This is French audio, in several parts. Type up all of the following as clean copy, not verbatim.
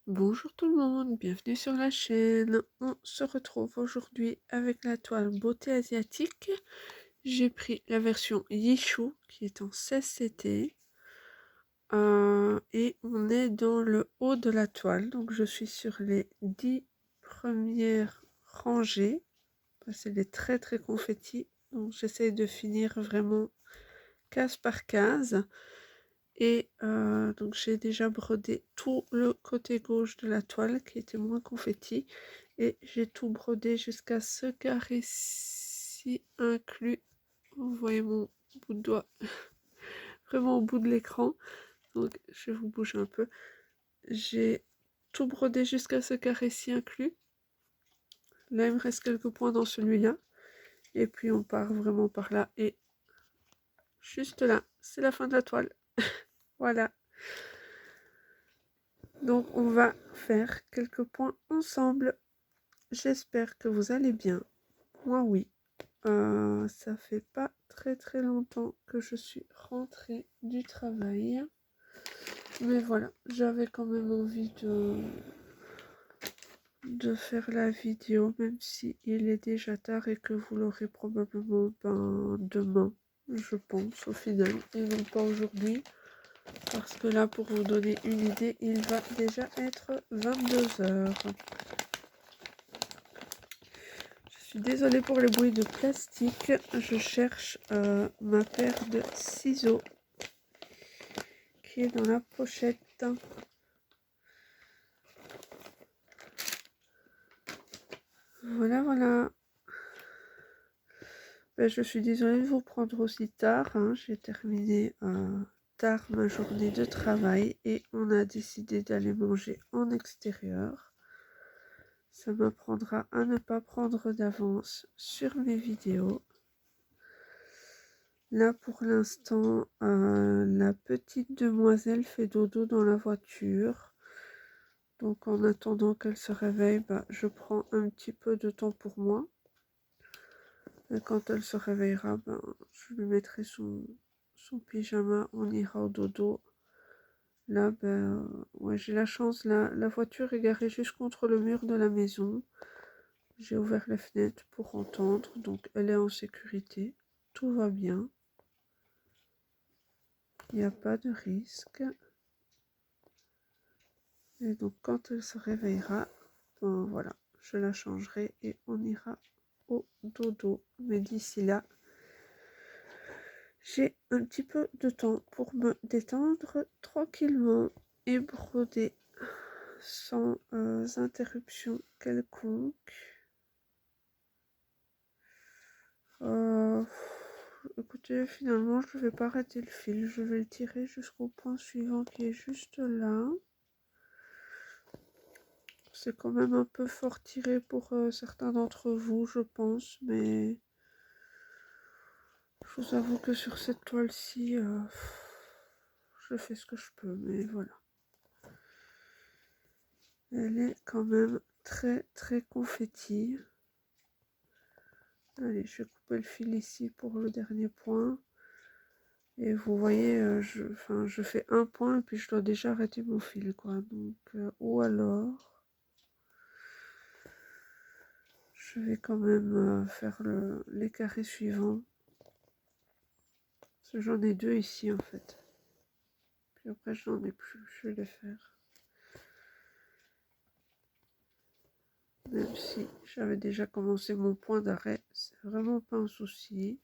Bonjour tout le monde, bienvenue sur la chaîne. On se retrouve aujourd'hui avec la toile beauté asiatique. J'ai pris la version Yishu qui est en 16CT et on est dans le haut de la toile. Donc je suis sur les 10 premières rangées. C'est des très très confettis. Donc j'essaye de finir vraiment case par case. Et donc j'ai déjà brodé tout le côté gauche de la toile qui était moins confetti. Et j'ai tout brodé jusqu'à ce carré-ci inclus. Vous voyez mon bout de doigt vraiment au bout de l'écran. Donc je vais vous bouger un peu. J'ai tout brodé jusqu'à ce carré-ci inclus. Là il me reste quelques points dans celui-là. Et puis on part vraiment par là. Et juste là, c'est la fin de la toile. Voilà. Donc on va faire quelques points ensemble. J'espère que vous allez bien. Moi oui. Ça fait pas très très longtemps que je suis rentrée du travail. Mais voilà, j'avais quand même envie de faire la vidéo, même si il est déjà tard et que vous l'aurez probablement demain, je pense, au final, et non pas aujourd'hui. Parce que là, pour vous donner une idée, il va déjà être 22h. Je suis désolée pour le bruit de plastique. Je cherche ma paire de ciseaux qui est dans la pochette. Voilà, voilà. Ben, je suis désolée de vous prendre aussi tard. J'ai terminé tard ma journée de travail et on a décidé d'aller manger en extérieur. Ça m'apprendra à ne pas prendre d'avance sur mes vidéos. Là, pour l'instant, la petite demoiselle fait dodo dans la voiture. Donc, en attendant qu'elle se réveille, je prends un petit peu de temps pour moi. Et quand elle se réveillera, je lui mettrai son pyjama, on ira au dodo. Là, ouais, j'ai la chance, la voiture est garée juste contre le mur de la maison. J'ai ouvert les fenêtres pour entendre, donc elle est en sécurité. Tout va bien. Il n'y a pas de risque. Et donc quand elle se réveillera, voilà, je la changerai et on ira au dodo. Mais d'ici là, j'ai un petit peu de temps pour me détendre tranquillement et broder sans interruption quelconque. Écoutez, finalement, je ne vais pas arrêter le fil. Je vais le tirer jusqu'au point suivant qui est juste là. C'est quand même un peu fort tiré pour certains d'entre vous, je pense, mais je vous avoue que sur cette toile-ci, je fais ce que je peux, mais voilà. Elle est quand même très très confetti. Allez, je vais couper le fil ici pour le dernier point. Et vous voyez, je fais un point et puis je dois déjà arrêter mon fil, quoi. Donc, ou alors, je vais quand même faire les carrés suivants. Parce que j'en ai deux ici, en fait. Puis après, j'en ai plus, je vais les faire. Même si j'avais déjà commencé mon point d'arrêt, c'est vraiment pas un souci.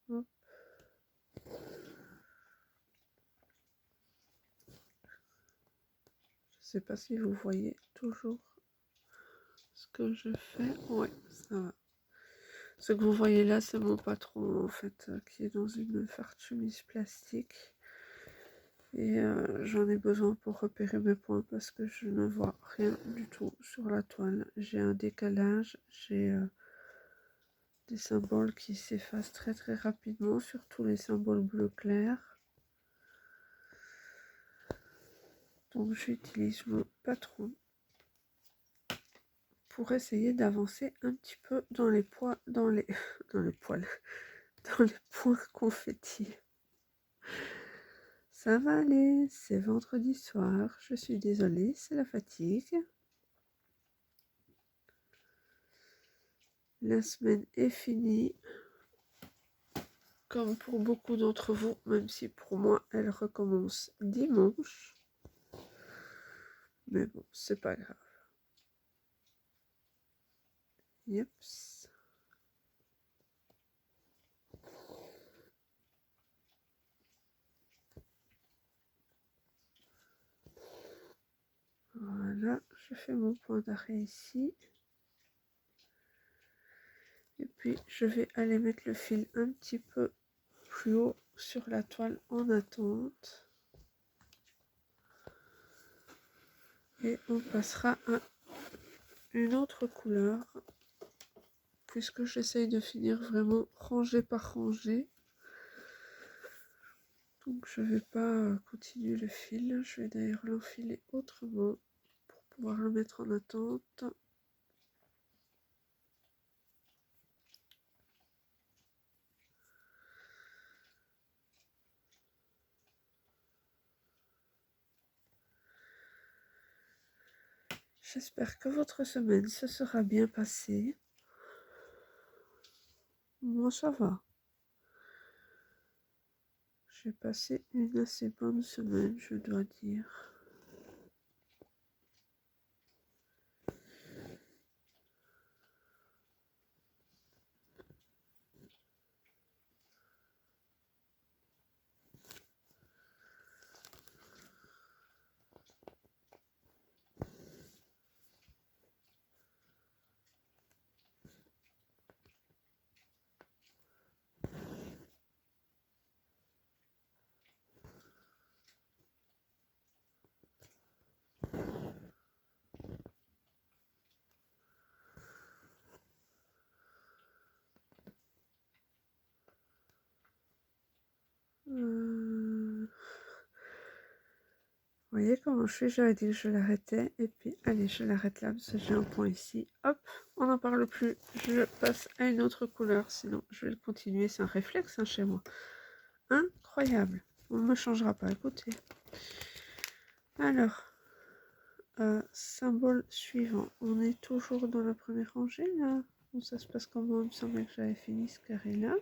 Hop. Je sais pas si vous voyez toujours ce que je fais. Ouais, ça va. Ce que vous voyez là, c'est mon patron en fait, qui est dans une farde chemise plastique. Et j'en ai besoin pour repérer mes points parce que je ne vois rien du tout sur la toile. J'ai un décalage, j'ai des symboles qui s'effacent très très rapidement, surtout les symboles bleu clair. Donc j'utilise mon patron pour essayer d'avancer un petit peu dans les poils, dans les poils, dans les points confettis. Ça va aller, c'est vendredi soir, je suis désolée, c'est la fatigue. La semaine est finie, comme pour beaucoup d'entre vous, même si pour moi elle recommence dimanche. Mais bon, c'est pas grave. Yeps. Voilà, je fais mon point d'arrêt ici. Et puis je vais aller mettre le fil un petit peu plus haut sur la toile en attente. Et on passera à une autre couleur, puisque j'essaye de finir vraiment rangée par rangée. Donc je vais pas continuer le fil, je vais d'ailleurs l'enfiler autrement pour pouvoir le mettre en attente. J'espère que votre semaine se sera bien passée. Moi ça va. J'ai passé une assez bonne semaine, je dois dire. Vous voyez comment je suis, j'avais dit que je l'arrêtais, et puis allez, je l'arrête là, parce que j'ai un point ici. Hop, on n'en parle plus, je passe à une autre couleur, sinon je vais le continuer, c'est un réflexe hein, chez moi. Incroyable, on ne me changera pas, écoutez. Alors, symbole suivant, on est toujours dans la première rangée, là. Bon, ça se passe comment, il me semblait que j'avais fini ce carré-là.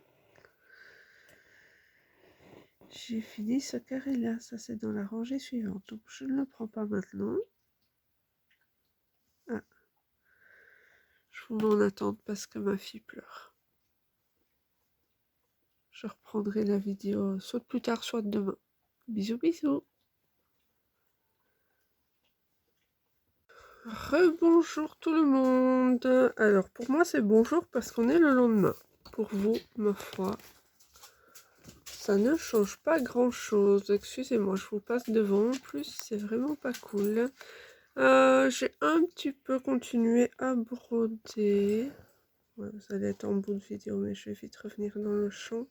J'ai fini ce carré-là, ça c'est dans la rangée suivante, donc je ne le prends pas maintenant. Ah, je vous mets en attente parce que ma fille pleure. Je reprendrai la vidéo soit plus tard, soit demain. Bisous, bisous. Rebonjour tout le monde. Alors pour moi c'est bonjour parce qu'on est le lendemain. Pour vous, ma foi, ça ne change pas grand chose. Excusez-moi, je vous passe devant. En plus, c'est vraiment pas cool. J'ai un petit peu continué à broder. Ouais, vous allez être en bout de vidéo, mais je vais vite revenir dans le champ.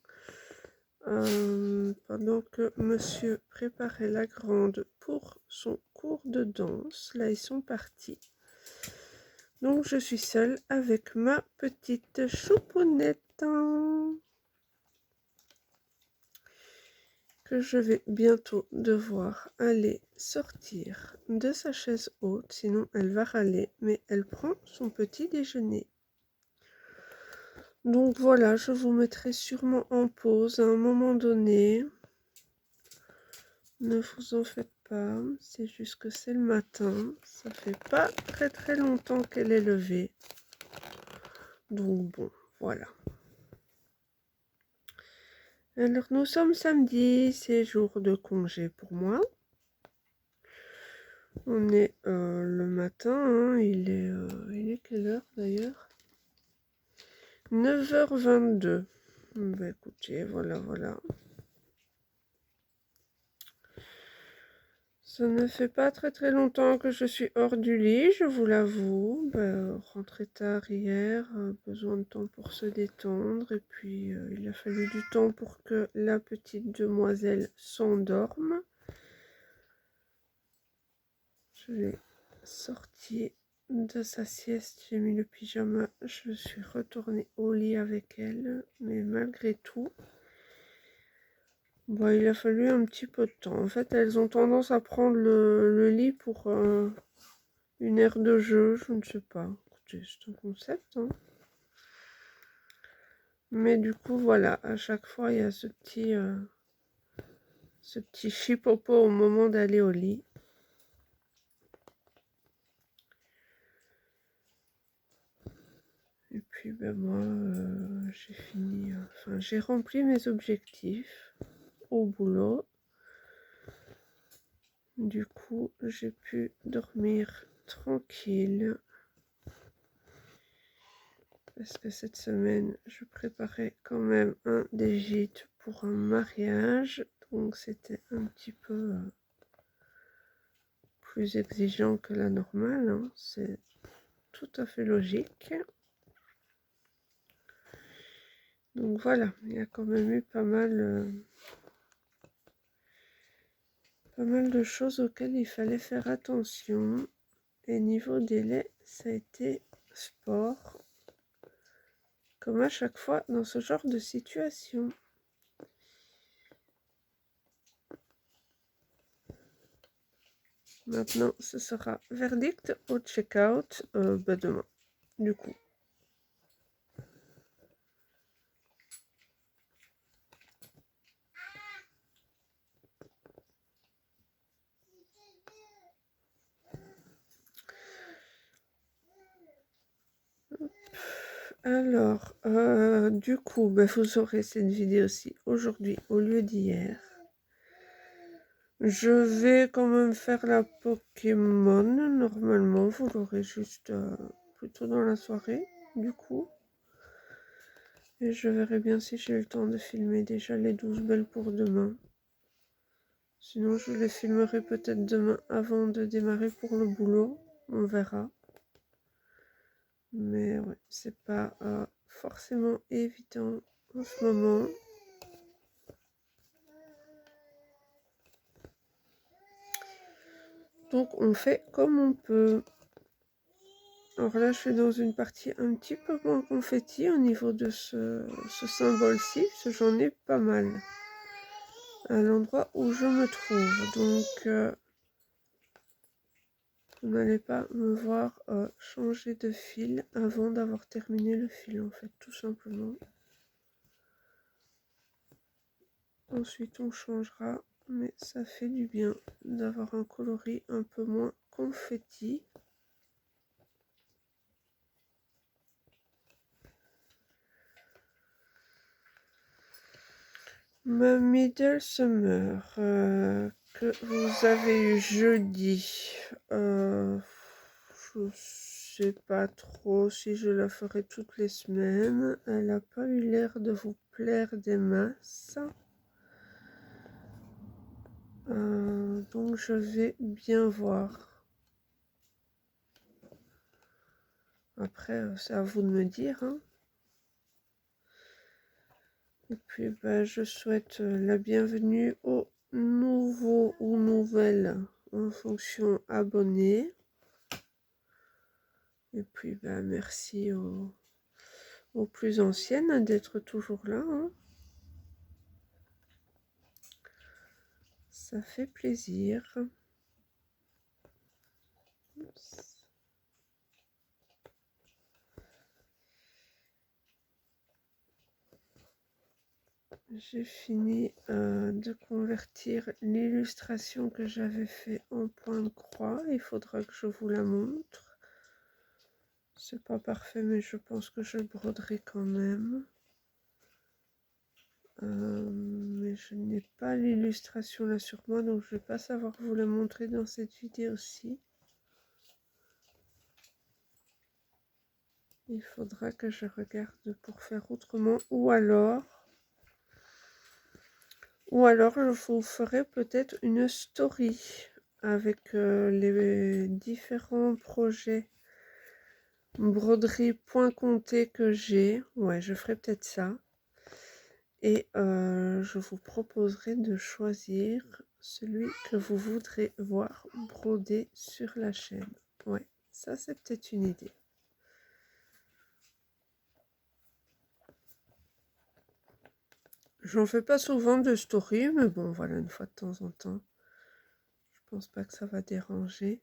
Pendant que monsieur préparait la grande pour son cours de danse. Là, ils sont partis. Donc, je suis seule avec ma petite choupounette que je vais bientôt devoir aller sortir de sa chaise haute. Sinon, elle va râler, mais elle prend son petit déjeuner. Donc voilà, je vous mettrai sûrement en pause à un moment donné. Ne vous en faites pas, c'est juste que c'est le matin. Ça fait pas très longtemps qu'elle est levée. Donc bon, voilà. Alors nous sommes samedi, c'est jour de congé pour moi. On est le matin, hein, il est quelle heure d'ailleurs? 9h22. Bah écoutez, voilà. Ça ne fait pas très longtemps que je suis hors du lit, je vous l'avoue. Rentrée tard hier, besoin de temps pour se détendre. Et puis, il a fallu du temps pour que la petite demoiselle s'endorme. Je l'ai sortie de sa sieste, j'ai mis le pyjama, je suis retournée au lit avec elle. Mais malgré tout, Bon, il a fallu un petit peu de temps. En fait, elles ont tendance à prendre le lit pour une aire de jeu, je ne sais pas. Écoutez, c'est un concept, hein. Mais du coup, voilà, à chaque fois, il y a ce petit chipopo au moment d'aller au lit. Et puis, ben moi, j'ai fini, enfin, j'ai rempli mes objectifs au boulot. Du coup, j'ai pu dormir tranquille. Parce que cette semaine, je préparais quand même un des gîtes pour un mariage. Donc, c'était un petit peu plus exigeant que la normale, hein. C'est tout à fait logique. Donc voilà, il y a quand même eu pas mal de choses auxquelles il fallait faire attention. Et niveau délai, ça a été sport, comme à chaque fois dans ce genre de situation. Maintenant, ce sera verdict au check-out demain, du coup. Alors, du coup, vous aurez cette vidéo-ci aujourd'hui au lieu d'hier. Je vais quand même faire la Pokémon. Normalement, vous l'aurez juste plutôt dans la soirée, du coup. Et je verrai bien si j'ai le temps de filmer déjà les 12 belles pour demain. Sinon, je les filmerai peut-être demain avant de démarrer pour le boulot. On verra. Mais ouais, c'est pas forcément évident en ce moment. Donc on fait comme on peut. Alors là, je suis dans une partie un petit peu moins confetti au niveau de ce symbole-ci, parce que j'en ai pas mal à l'endroit où je me trouve. Donc, vous n'allez pas me voir changer de fil avant d'avoir terminé le fil, en fait, tout simplement. Ensuite, on changera, mais ça fait du bien d'avoir un coloris un peu moins confetti. Ma Middle Summer que vous avez eu jeudi, je sais pas trop si je la ferai toutes les semaines. Elle n'a pas eu l'air de vous plaire des masses. Donc je vais bien voir. Après, c'est à vous de me dire, hein. Et puis, je souhaite la bienvenue aux nouveaux ou nouvelles en fonction abonnés. Et puis, merci aux plus anciennes d'être toujours là, hein. Ça fait plaisir. Oups. J'ai fini de convertir l'illustration que j'avais fait en point de croix. Il faudra que je vous la montre. C'est pas parfait, mais je pense que je le broderai quand même. Mais je n'ai pas l'illustration là sur moi, donc je ne vais pas savoir vous la montrer dans cette vidéo-ci. Il faudra que je regarde pour faire autrement, ou alors je vous ferai peut-être une story avec les différents projets broderie point compté que j'ai. Ouais, je ferai peut-être ça. Et je vous proposerai de choisir celui que vous voudrez voir brodé sur la chaîne. Ouais, ça c'est peut-être une idée. J'en fais pas souvent de story, mais bon, voilà, une fois de temps en temps. Je pense pas que ça va déranger.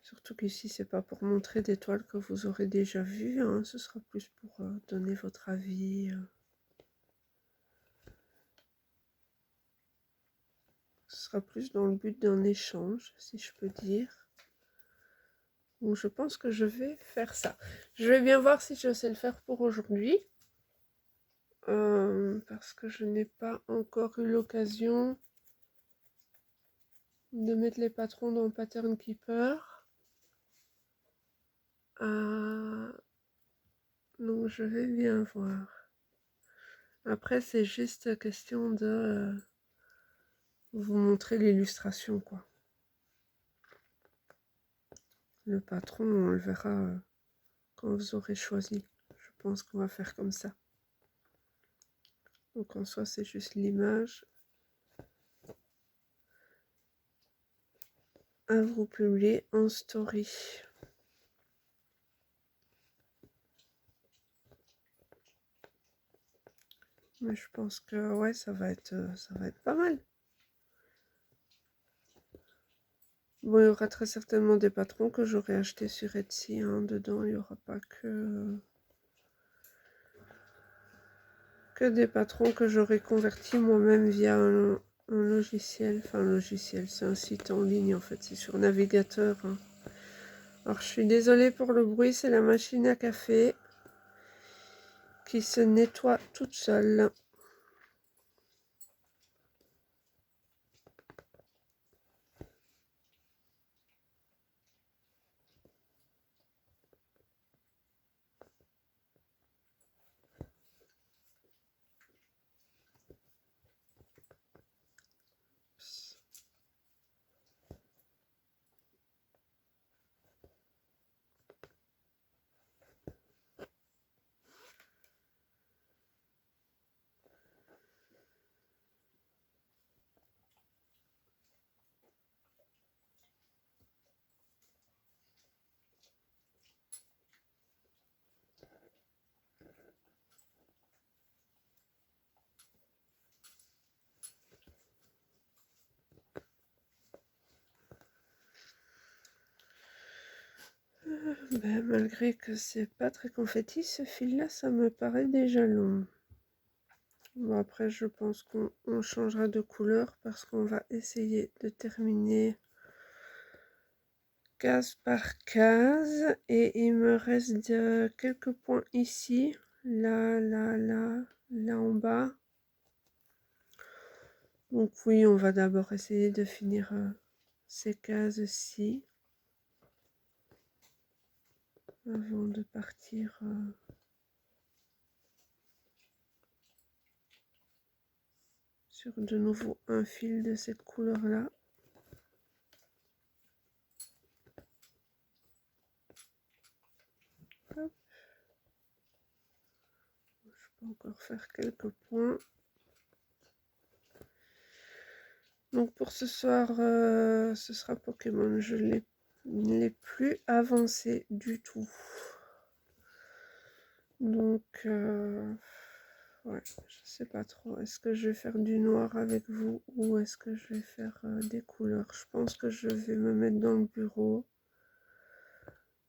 Surtout qu'ici, c'est pas pour montrer des toiles que vous aurez déjà vues, hein. Ce sera plus pour donner votre avis. Ce sera plus dans le but d'un échange, si je peux dire. Donc je pense que je vais faire ça. Je vais bien voir si je sais le faire pour aujourd'hui. Parce que je n'ai pas encore eu l'occasion de mettre les patrons dans Pattern Keeper. Donc je vais bien voir. Après c'est juste question de vous montrer l'illustration, quoi. Le patron on le verra quand vous aurez choisi. Je pense qu'on va faire comme ça. Donc en soi c'est juste l'image à vous publier en story. Mais je pense que ouais, ça va être pas mal. Bon, il y aura très certainement des patrons que j'aurai achetés sur Etsy, hein. Dedans, il n'y aura pas que des patrons que j'aurai convertis moi-même via un logiciel. Enfin, un logiciel, c'est un site en ligne en fait, c'est sur navigateur, hein. Alors, je suis désolée pour le bruit, c'est la machine à café qui se nettoie toute seule. Ben, malgré que c'est pas très confetti, ce fil-là, ça me paraît déjà long. Bon, après, je pense qu'on changera de couleur parce qu'on va essayer de terminer case par case. Et il me reste quelques points ici, là, là, là, là en bas. Donc oui, on va d'abord essayer de finir ces cases-ci avant de partir sur de nouveau un fil de cette couleur-là. Je peux encore faire quelques points. Donc pour ce soir, ce sera Pokémon. Je ne l'ai plus avancé du tout. Donc, ouais, je sais pas trop. Est-ce que je vais faire du noir avec vous ou est-ce que je vais faire des couleurs? Je pense que je vais me mettre dans le bureau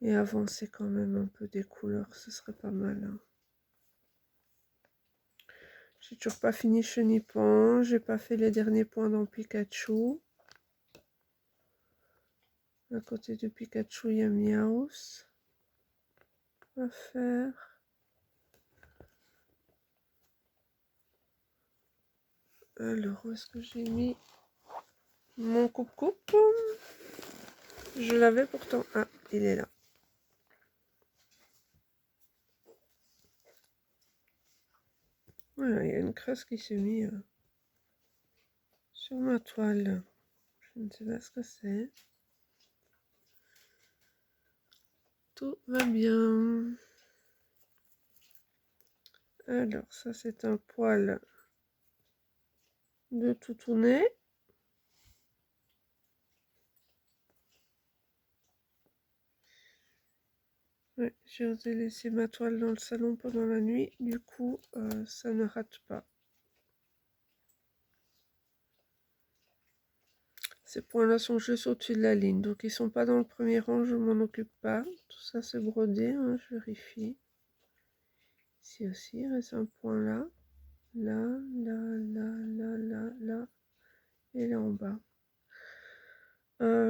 et avancer quand même un peu des couleurs. Ce serait pas mal, hein. J'ai toujours pas fini Chenipan. J'ai pas fait les derniers points dans Pikachu. À côté de Pikachu, il y a Meowth à faire. Alors, où est-ce que j'ai mis mon coupe-coupe? Je l'avais pourtant. Ah, il est là. Voilà, il y a une creuse qui s'est mise sur ma toile. Je ne sais pas ce que c'est. Tout va bien. Alors, ça c'est un poil de toutounet. Ouais, j'ai osé laisser ma toile dans le salon pendant la nuit. Du coup, ça ne rate pas. Ces points-là sont juste au-dessus de la ligne. Donc, ils sont pas dans le premier rang, je m'en occupe pas. Tout ça, c'est brodé, hein, je vérifie. Ici aussi, il reste un point là. Là, là, là, là, là, là. Et là en bas.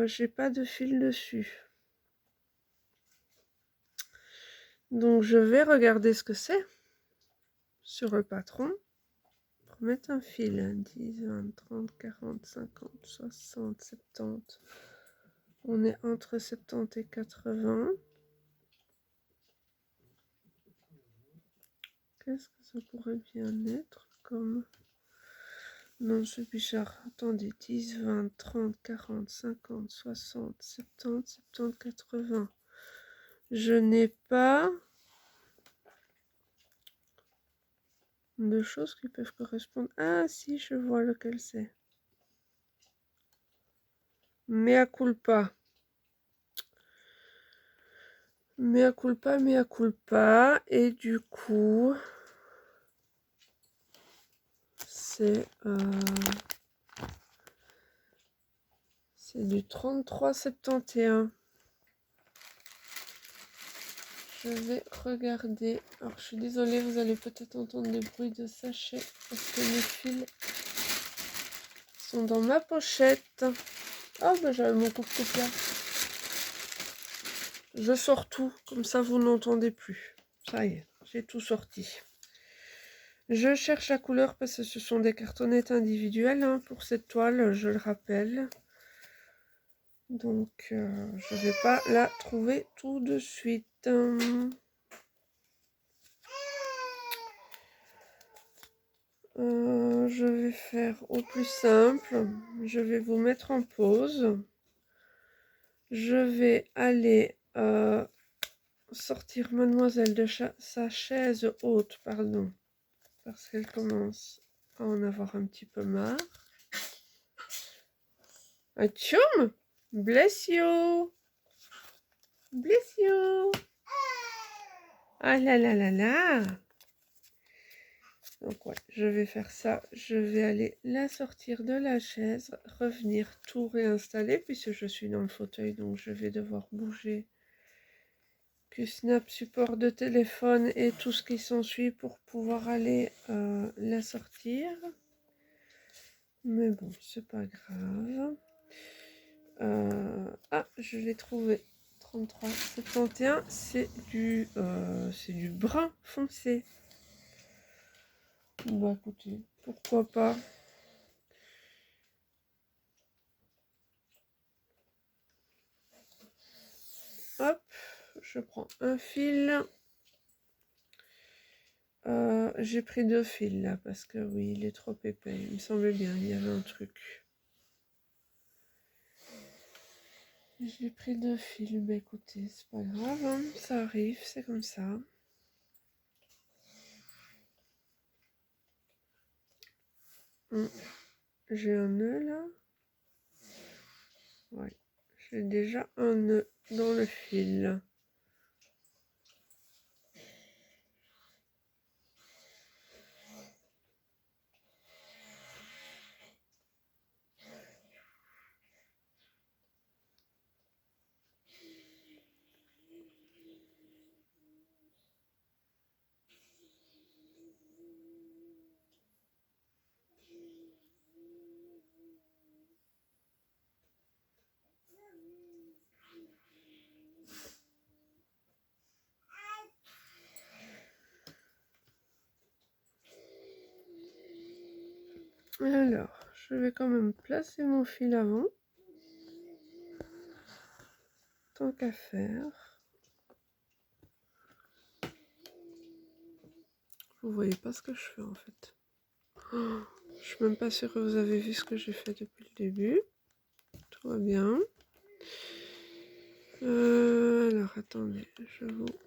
J'ai pas de fil dessus. Donc, je vais regarder ce que c'est sur le patron. Pour mettre un fil. 10, 20, 30, 40, 50, 60, 70. On est entre 70 et 80. Qu'est-ce que ça pourrait bien être comme... Non, c'est bizarre. Attendez, 10, 20, 30, 40, 50, 60, 70, 70, 80. Je n'ai pas de choses qui peuvent correspondre. Ah, si, je vois lequel c'est. Mea culpa. Mea culpa, mea culpa. Et du coup, c'est du 33,71. Je vais regarder. Alors, je suis désolée, vous allez peut-être entendre des bruits de sachets parce que mes fils sont dans ma pochette. Ah, ben j'avais mon coupe-coupe là. Je sors tout, comme ça vous n'entendez plus. Ça y est, j'ai tout sorti. Je cherche la couleur parce que ce sont des cartonnettes individuelles hein, pour cette toile, je le rappelle. Donc, je vais pas la trouver tout de suite. Je vais faire au plus simple. Je vais vous mettre en pause. Je vais aller sortir mademoiselle de sa chaise haute, pardon, parce qu'elle commence à en avoir un petit peu marre. Atchoum! Bless you! Bless you! Ah là là là là! Donc ouais, je vais faire ça. Je vais aller la sortir de la chaise, revenir tout réinstaller puisque je suis dans le fauteuil, donc je vais devoir bouger Q-Snap, support de téléphone et tout ce qui s'ensuit pour pouvoir aller la sortir. Mais bon, c'est pas grave. Ah, je l'ai trouvé. 33,71, c'est du brun foncé. Bah écoutez, pourquoi pas. Hop, je prends un fil. J'ai pris 2 fils là parce que oui, il est trop épais. Il me semblait bien, il y avait un truc. J'ai pris 2 fils. Bah écoutez, c'est pas grave, hein, ça arrive, c'est comme ça. J'ai un nœud là. Ouais, j'ai déjà un nœud dans le fil. Alors, je vais quand même placer mon fil avant. Tant qu'à faire. Vous voyez pas ce que je fais en fait. Oh, je suis même pas sûre que vous avez vu ce que j'ai fait depuis le début. Tout va bien. Alors, attendez, je vous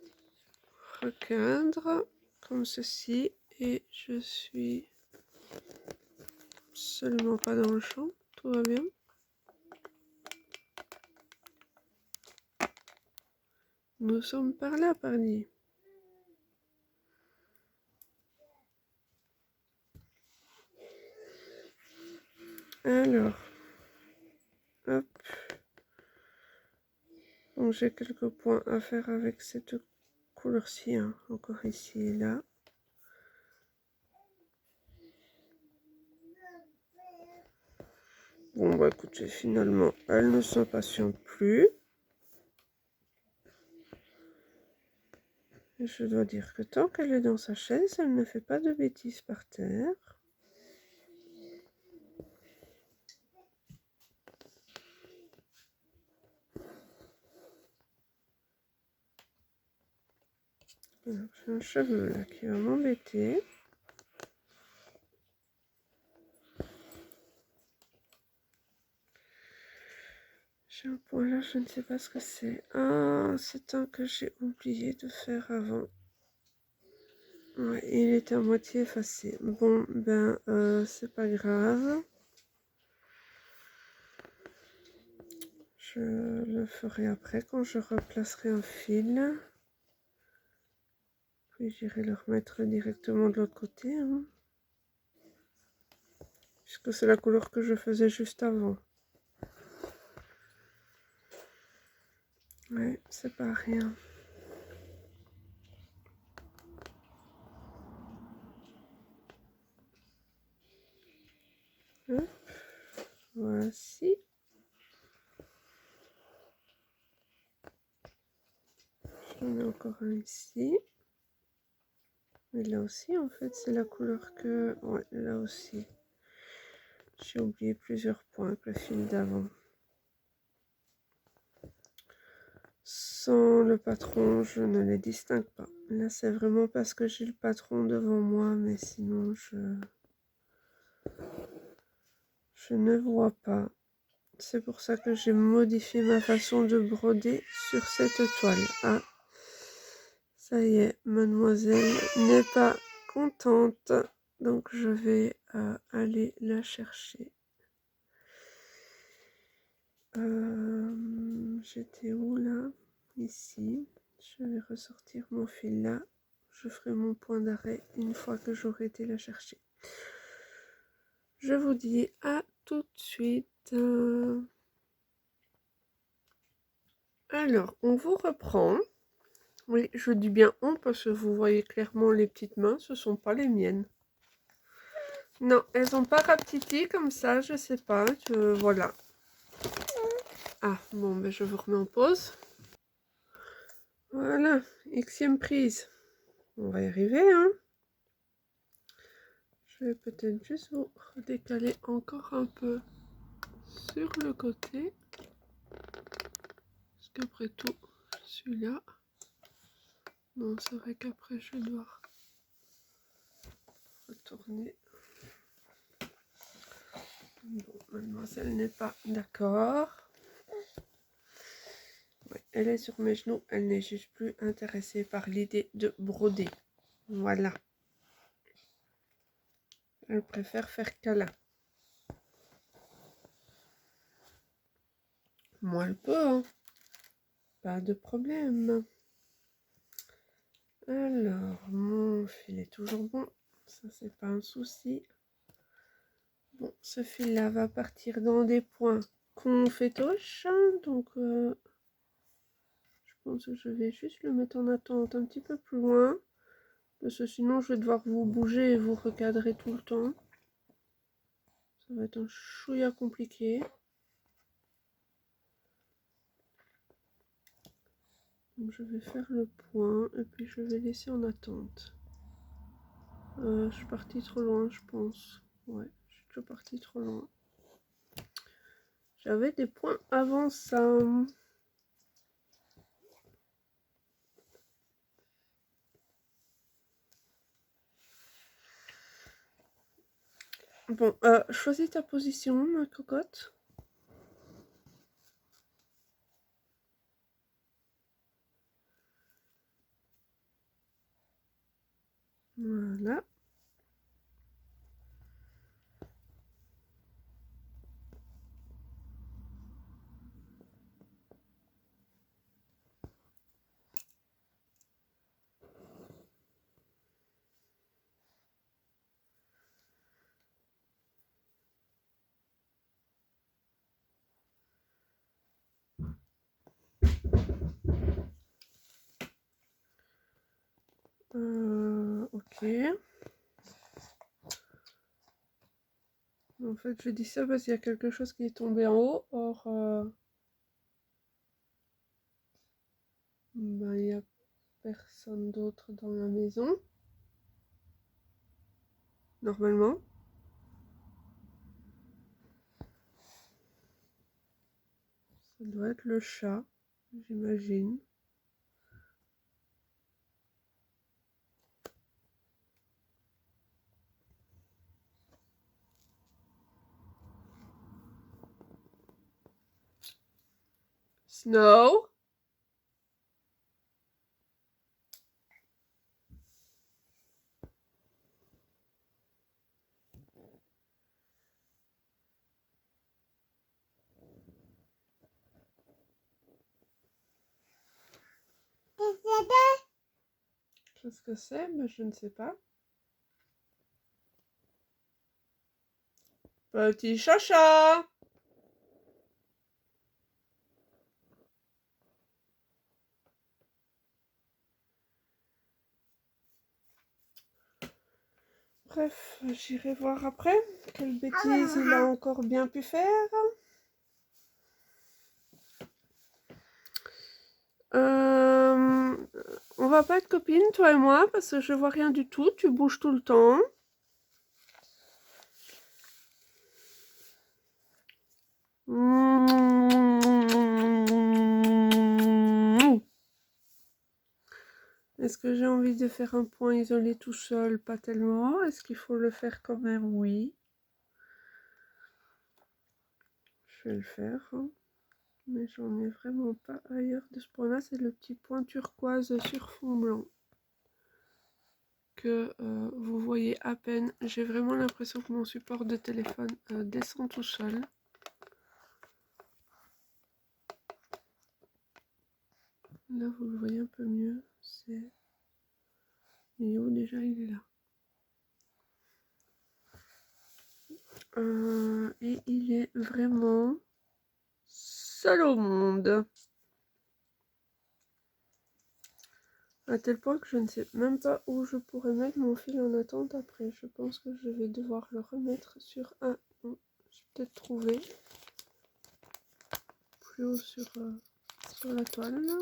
recadre comme ceci. Et je suis absolument pas dans le champ. Tout va bien. Nous sommes par là, pardi. Alors, Hop. Donc j'ai quelques points à faire avec cette couleur-ci, hein. Encore ici et là. Bon bah écoutez, finalement, elle ne s'impatiente plus. Et je dois dire que tant qu'elle est dans sa chaise, elle ne fait pas de bêtises par terre. J'ai un cheveu là qui va m'embêter. J'ai un point là, je ne sais pas ce que c'est. Ah, c'est un que j'ai oublié de faire avant. Ouais, il est à moitié effacé. Bon, ben, c'est pas grave. Je le ferai après quand je replacerai un fil. Puis j'irai le remettre directement de l'autre côté, hein. Puisque c'est la couleur que je faisais juste avant. Ouais, c'est pas rien. Hop, voici. J'en ai encore un ici. Mais là aussi, en fait, c'est la couleur que... Ouais, là aussi. J'ai oublié plusieurs points avec le fil d'avant. Sans le patron, je ne les distingue pas. Là, c'est vraiment parce que j'ai le patron devant moi, mais sinon, je ne vois pas. C'est pour ça que j'ai modifié ma façon de broder sur cette toile. Ah, ça y est, mademoiselle n'est pas contente. Donc, je vais aller la chercher. J'étais où là? Ici. Je vais ressortir mon fil là. Je ferai mon point d'arrêt une fois que j'aurai été la chercher. Je vous dis à tout de suite. Alors, on vous reprend. Oui, je dis bien on parce que vous voyez clairement les petites mains, ce sont pas les miennes. Non, elles ont pas rapetiti comme ça, je sais pas. Voilà. Ah, bon, ben je vous remets en pause. Voilà, xème prise. On va y arriver, hein. Je vais peut-être juste vous décaler encore un peu sur le côté. Parce qu'après tout, celui-là. Non, c'est vrai qu'après, je dois retourner. Bon, mademoiselle n'est pas d'accord. Ouais, elle est sur mes genoux, elle n'est juste plus intéressée par l'idée de broder. Voilà. Elle préfère faire câlin. Moi, elle peut, hein. Pas de problème. Alors, mon fil est toujours bon. Ça, c'est pas un souci. Bon, ce fil-là va partir dans des points qu'on fétoche. Donc, je pense que je vais juste le mettre en attente un petit peu plus loin. Parce que sinon, je vais devoir vous bouger et vous recadrer tout le temps. Ça va être un chouïa compliqué. Donc, je vais faire le point et puis je vais laisser en attente. Je suis partie trop loin, je pense. Ouais, je suis toujours partie trop loin. J'avais des points avant ça. Bon, choisis ta position, ma cocotte. Voilà. Ok. En fait, je dis ça parce qu'il y a quelque chose qui est tombé en haut. Or, ben, il n'y a personne d'autre dans la maison. Normalement. Ça doit être le chat, j'imagine. Snow? Qu'est-ce que c'est? Mais je ne sais pas. Petit chacha! Bref, j'irai voir après. Quelle bêtise il a encore bien pu faire. On va pas être copines, toi et moi, parce que je vois rien du tout. Tu bouges tout le temps. Est-ce que j'ai envie de faire un point isolé tout seul? Pas tellement. Est-ce qu'il faut le faire quand même? Oui. Je vais le faire. Mais j'en ai vraiment pas ailleurs de ce point-là. C'est le petit point turquoise sur fond blanc que vous voyez à peine. J'ai vraiment l'impression que mon support de téléphone descend tout seul. Là, vous le voyez un peu mieux. C'est... Il est où déjà? Il est là. Et il est vraiment seul au monde. À tel point que je ne sais même pas où je pourrais mettre mon fil en attente après. Je pense que je vais devoir le remettre sur un... J'ai peut-être trouvé. Plus haut sur la toile. Là.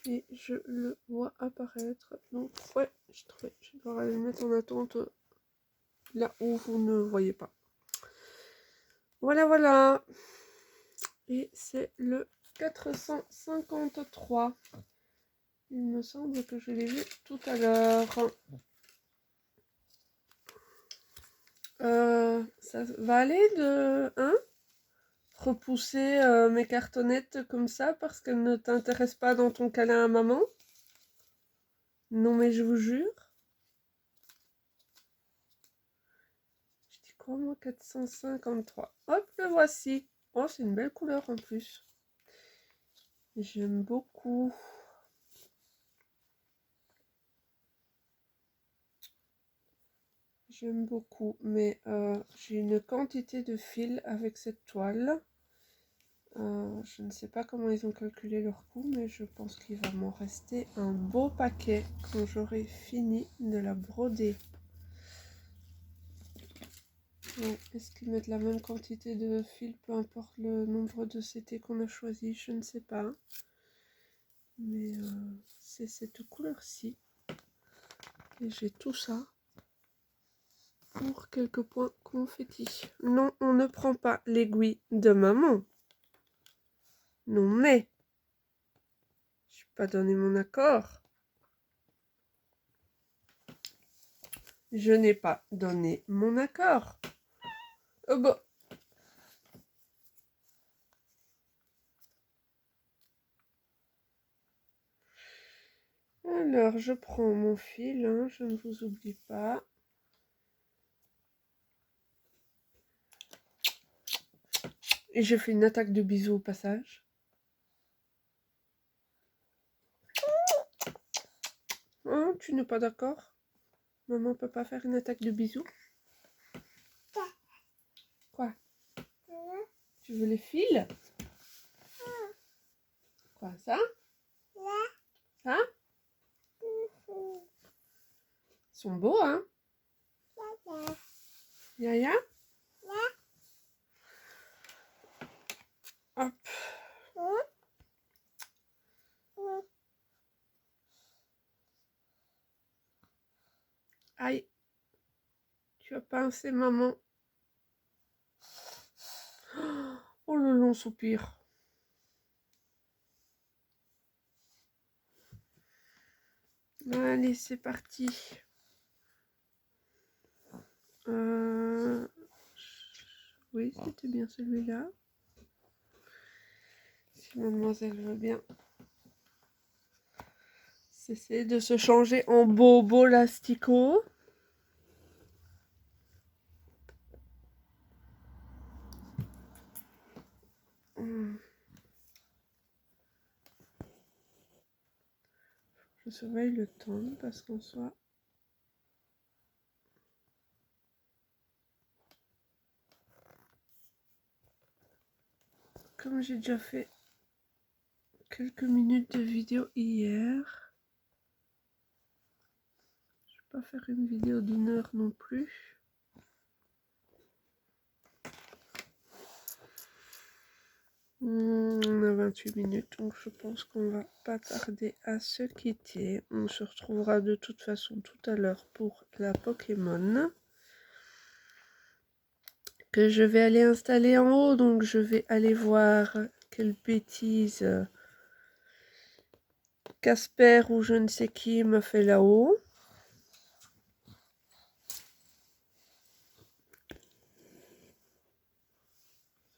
Et je le vois apparaître. Donc ouais, j'ai trouvé. Je vais devoir aller le mettre en attente là où vous ne voyez pas. Voilà, voilà. Et c'est le 453. Il me semble que je l'ai vu tout à l'heure. Ça va aller de... Hein, repousser mes cartonnettes comme ça parce qu'elles ne t'intéressent pas dans ton câlin à maman? Non mais je vous jure. Je dis quoi moi? 453. Hop, le voici. Oh, c'est une belle couleur en plus. J'aime beaucoup. J'aime beaucoup. Mais j'ai une quantité de fils avec cette toile. Je ne sais pas comment ils ont calculé leur coût, mais je pense qu'il va m'en rester un beau paquet quand j'aurai fini de la broder. Est-ce qu'ils mettent la même quantité de fil, peu importe le nombre de CT qu'on a choisi? Je ne sais pas. Mais c'est cette couleur-ci. Et j'ai tout ça pour quelques points confetti. Non, on ne prend pas l'aiguille de maman. Non, mais je n'ai pas donné mon accord. Je n'ai pas donné mon accord. Oh bah. Alors, je prends mon fil, hein, je ne vous oublie pas. Et je fais une attaque de bisous au passage. Hein, tu n'es pas d'accord? Maman peut pas faire une attaque de bisous? Quoi? Tu veux les fils? Quoi, ça? Ça? sont beaux, hein? Yaya? Hop. Aïe. Tu as pincé maman. Oh, le long soupir. Allez, c'est parti. Oui, c'était bien celui-là. Si mademoiselle veut bien. Cessez de se changer en bobo lastico. Je surveille le temps parce qu'en soit... Comme j'ai déjà fait quelques minutes de vidéo hier, je vais pas faire une vidéo d'1 heure non plus. On a 28 minutes, donc je pense qu'on va pas tarder à se quitter. On se retrouvera de toute façon tout à l'heure pour la Pokémon que je vais aller installer en haut. Donc je vais aller voir quelle bêtise Casper ou je ne sais qui m'a fait là-haut.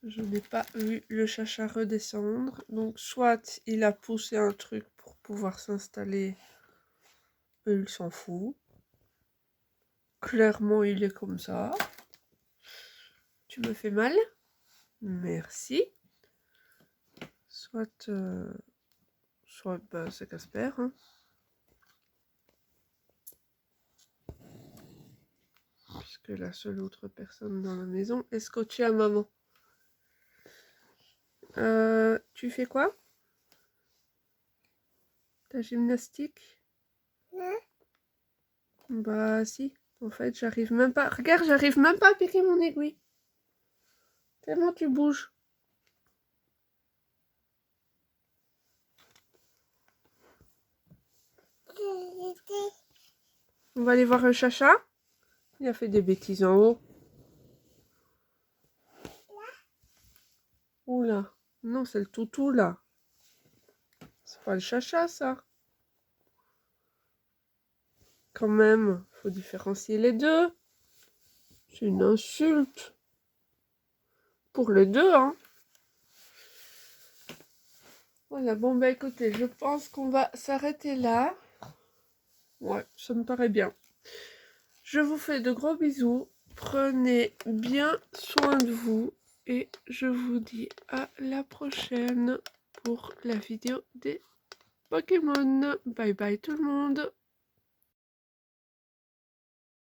Je n'ai pas vu le chacha redescendre. Donc soit il a poussé un truc pour pouvoir s'installer, et il s'en fout. Clairement, il est comme ça. Tu me fais mal? Merci. Soit bah, c'est Casper. Hein. Puisque la seule autre personne dans la maison est scotchée à maman. Tu fais quoi? Ta gymnastique? Non. Bah si. En fait, j'arrive même pas... Regarde, j'arrive même pas à piquer mon aiguille. Tellement tu bouges. On va aller voir un chacha. Il a fait des bêtises en haut. Oula. Non, c'est le toutou là. C'est pas le chacha ça. Quand même, faut différencier les deux. C'est une insulte. Pour les deux, hein. Voilà, bon bah écoutez, je pense qu'on va s'arrêter là. Ouais, ça me paraît bien. Je vous fais de gros bisous. Prenez bien soin de vous. Et je vous dis à la prochaine pour la vidéo des Pokémon. Bye bye tout le monde.